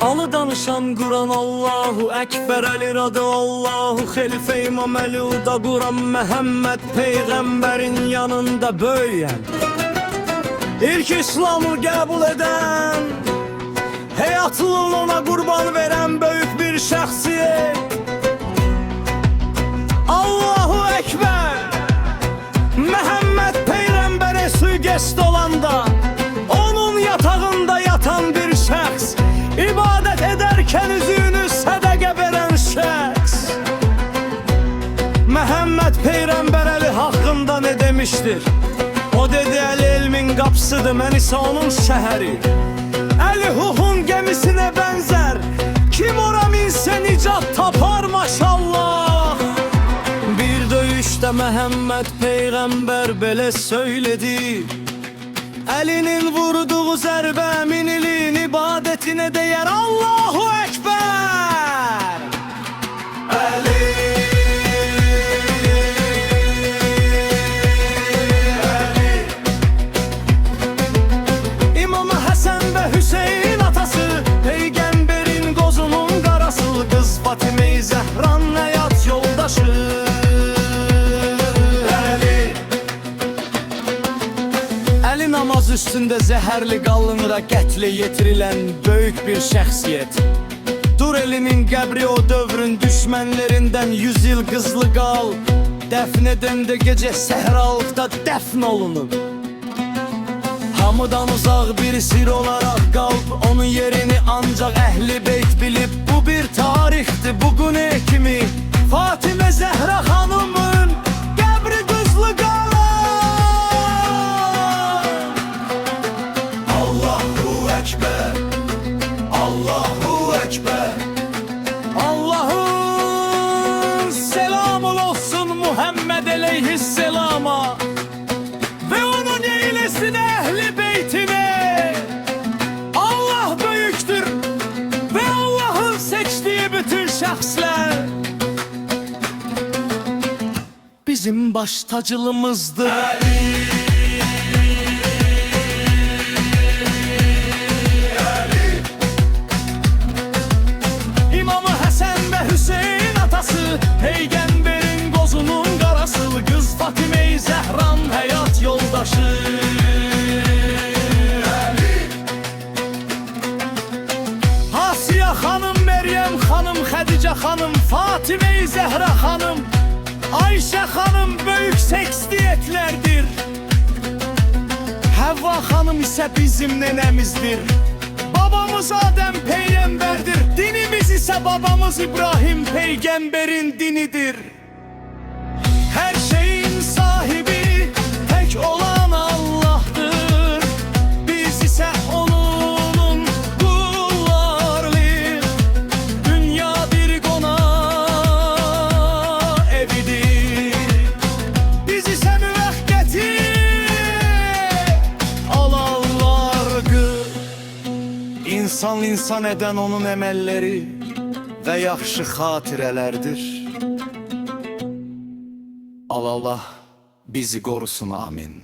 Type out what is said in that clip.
Alı danışan Quran Allahu Ekber, Əli radı Allahu Xelifə İmam Əli uda Quran Məhəmməd Peyğəmbərin yanında böyüyen, İlk İslamı qəbul edən, həyatını ona qurban verən böyük bir şəxsiyyət. Allahu Ekber, Məhəmməd Peyğəmbərə suiqest olanda onun yatağında yatan bir şəxs, İbadet ederken üzüğünü sədəqə verən şəxs. Məhəmməd Peyğəmbər Əli haqqında ne demiştir? O dedi, Əli elmin qapısıdır, mən isə onun şəhəri. Əli Huhun gəmisinə bənzər, kim ora minsə nicat tapar maşallah. Bir döyüşdə Məhəmməd Peyğəmbər belə söyledi: Əlinin vurduğu zərbə minilin ibadetine değer. Allahu Ekber. Əli, Əli. İmam Həsən və Hüseyin atası, Peyğəmbərin qozunun qarası, qız Fatime-i Zəhran həyat yoldaşı. Namaz üstünde zəhərli qallınıra qətlə yetirilən böyük bir şəxsiyyət. Dur elinin qəbri o dövrün düşmənlərindən 100 il qızlı qal, dəfn edəndə gecə səhralıqda dəfn olunub. Hamıdan uzaq bir sir olaraq qalb, onun yerini ancaq Əhl-i Beyt bilib. Bu bir tarixdir, bugün kimi Fatimə Zəhra xanımın qəbri qızlı qal. Allahu Ekber. Allah'ın selamı olsun Muhammed aleyhisselama ve onun eylesine ehli beytine. Allah büyüktür ve Allah'ın seçtiği bütün şahslar bizim baş tacılımızdır. Peygamberin qozunun qarası, qız Fatime-i Zəhran həyat yoldaşı. Hasiya xanım, Meryem xanım, Xədicə xanım, Fatime-i Zəhra xanım, Ayşə xanım böyük seksdiyetlərdir. Həvva xanım isə bizim nənəmizdir. Babamız Adem Peygamberdir, dinimiz ise babamız İbrahim Peygamberin dinidir. Her şeyin sahibi tek olan Allah'tır. Biz ise onun kullarıyız. Dünya bir konağı evidir. Biz ise müvəqqəti alallardır. İnsan eden onun emelleri ve yaxşı xatirələrdir. Allah bizi qorusun, amin.